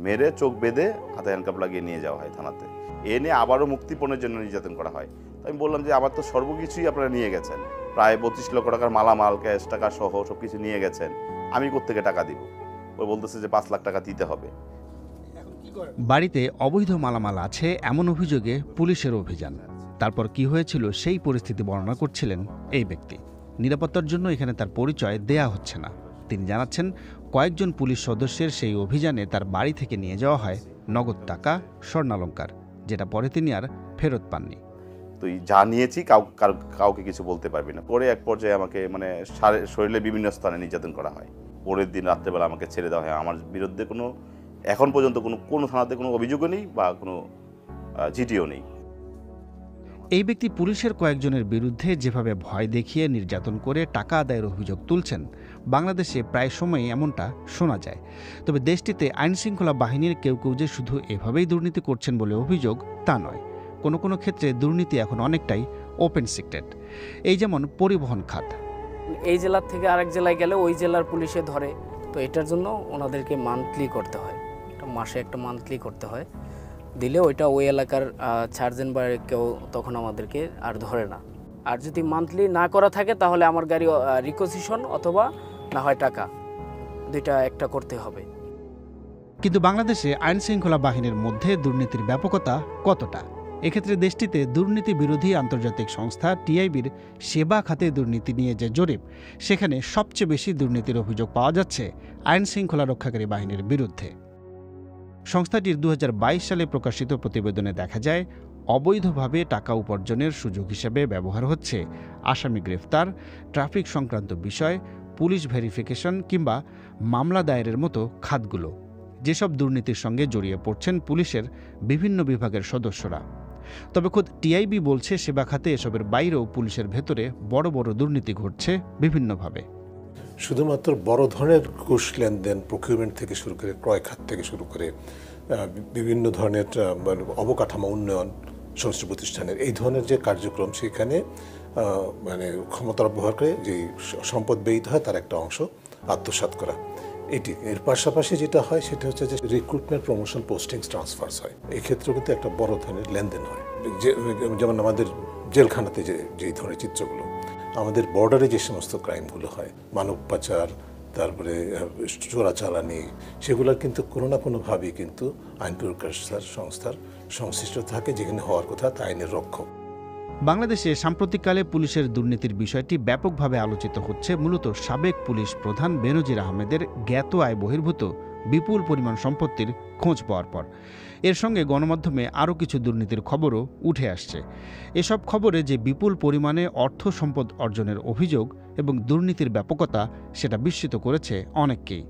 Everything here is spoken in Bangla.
মেরে চোখ বেঁধে হাতে হ্যান্ডকাপ লাগিয়ে নিয়ে যাওয়া হয় থানাতে। এ নিয়ে আবারও মুক্তিপণের জন্য নির্যাতন করা হয়। তো আমি বললাম যে আবার তো সর্বকিছুই আপনারা নিয়ে গেছেন, প্রায় 25 লক্ষ টাকার মালামাল, ক্যাশ টাকা সহ সব কিছু নিয়ে গেছেন, আমি কোত্থেকে টাকা দিব? ওই বলতেছে যে 5 লাখ টাকা দিতে হবে। বাড়িতে অবৈধ মালামাল আছে এমন অভিযোগে পুলিশের অভিযান। তারপর কি হয়েছিল সেই পরিস্থিতি বর্ণনা করছিলেন এই ব্যক্তি। নিরাপত্তার জন্য এখানে তার পরিচয় দেয়া হচ্ছে না। তিনি জানাচ্ছেন, কয়েকজন পুলিশ সদস্যের সেই অভিযানে তার বাড়ি থেকে নিয়ে যাওয়া হয় নগদ টাকা, স্বর্ণালংকার, যেটা পরে তিনি আর ফেরত পাননি। তুই যা নিয়েছি কাউকে কিছু বলতে পারবি না। পরে এক পর্যায়ে আমাকে শরীরে বিভিন্ন স্থানে নির্যাতন করা হয়। পরের দিন রাত্রেবেলা আমাকে ছেড়ে দেওয়া হয়। আমার বিরুদ্ধে এখন পর্যন্ত কোনো থানাতে কোনো অভিযোগও নেই বা কোনো চিঠিও নেই। এই ব্যক্তি পুলিশের কয়েকজনের বিরুদ্ধে যেভাবে ভয় দেখিয়ে নির্যাতন করে টাকা আদায়ের অভিযোগ তুলছেন, বাংলাদেশে প্রায় সময়ই এমনটা শোনা যায়। তবে দেশটিতে আইনশৃঙ্খলা বাহিনীর কেউ কেউ যে শুধু এভাবেই দুর্নীতি করছেন বলে অভিযোগ, তা নয়। কোনো কোনো ক্ষেত্রে দুর্নীতি এখন অনেকটাই ওপেন সিক্রেট। এই যেমন পরিবহন খাত। এই জেলার থেকে আরেক জেলায় গেলে ওই জেলার পুলিশে ধরে, তো এটার জন্য ওনাদেরকে মান্থলি করতে হয়, মাসে একটা মান্থলি করতে হয়। দিলে ওইটা ওই এলাকার সার্জেন্ট বা কেউ তখন আমাদেরকে আর ধরে না। আর যদি মান্থলি না করা থাকে তাহলে আমার গাড়ি রিকোজিশন অথবা না হয় টাকা, দুইটা একটা করতে হবে। কিন্তু বাংলাদেশে আইনশৃঙ্খলা বাহিনীর মধ্যে দুর্নীতির ব্যাপকতা কতটা? এক্ষেত্রে দেশটিতে দুর্নীতি বিরোধী আন্তর্জাতিক সংস্থা টিআইবির সেবা খাতে দুর্নীতি নিয়ে যে জরিপ, সেখানে সবচেয়ে বেশি দুর্নীতির অভিযোগ পাওয়া যাচ্ছে আইনশৃঙ্খলা রক্ষাকারী বাহিনীর বিরুদ্ধে। সংস্থাটির 2022 সালে প্রকাশিত প্রতিবেদনে দেখা যায়, অবৈধভাবে টাকা উপার্জনের সুযোগ হিসেবে ব্যবহার হচ্ছে আসামি গ্রেফতার, ট্রাফিক সংক্রান্ত বিষয়, পুলিশ ভেরিফিকেশন কিংবা মামলা দায়েরের মতো খাতগুলো। যেসব দুর্নীতির সঙ্গে জড়িয়ে পড়ছেন পুলিশের বিভিন্ন বিভাগের সদস্যরা। তবে খোদ টিআইবি বলছে, সেবা খাতে এসবের বাইরেও পুলিশের ভেতরে বড় বড় দুর্নীতি ঘটছে বিভিন্নভাবে। শুধুমাত্র বড় ধরনের ঘুষ লেনদেন, প্রকিউরমেন্ট থেকে শুরু করে, ক্রয় খাত থেকে শুরু করে বিভিন্ন ধরনের অবকাঠামো উন্নয়ন সংশ্লিষ্ট প্রতিষ্ঠানের এই ধরনের যে কার্যক্রম, সেখানে ক্ষমতার ব্যবহার করে যে সম্পদ ব্যয়িত হয় তার একটা অংশ আত্মসাৎ করা। এর পাশাপাশি যেটা হয় সেটা হচ্ছে যে রিক্রুটমেন্ট, প্রমোশন, পোস্টিংস, ট্রান্সফার্স হয়। এই ক্ষেত্রেও কিন্তু একটা বড় ধরনের লেনদেন হয়। যেমন আমাদের জেলখানাতে যেই ধরনের চিত্রগুলো, আমাদের বর্ডারে যে সমস্ত ক্রাইমগুলো হয়, মানব পাচার, তারপরে চোরাচালানি, সেগুলোর কিন্তু কোনো না কোনোভাবেই কিন্তু আইন প্রয়োগকারী সংস্থার সংশ্লিষ্ট থাকে, যেখানে হওয়ার কথা তা আইনের রক্ষক। বাংলাদেশে সাম্প্রতিককালে পুলিশের দুর্নীতির বিষয়টি ব্যাপকভাবে আলোচিত হচ্ছে মূলত সাবেক পুলিশ প্রধান বেনজির আহমেদের জ্ঞাত আয় বহির্ভূত বিপুল পরিমাণ সম্পত্তির খোঁজ পাওয়ার পর। এর সঙ্গে গণমাধ্যমে আরও কিছু দুর্নীতির খবরও উঠে আসছে। এসব খবরে যে বিপুল পরিমাণে অর্থ সম্পদ অর্জনের অভিযোগ এবং দুর্নীতির ব্যাপকতা, সেটা বিস্মিত করেছে অনেককেই।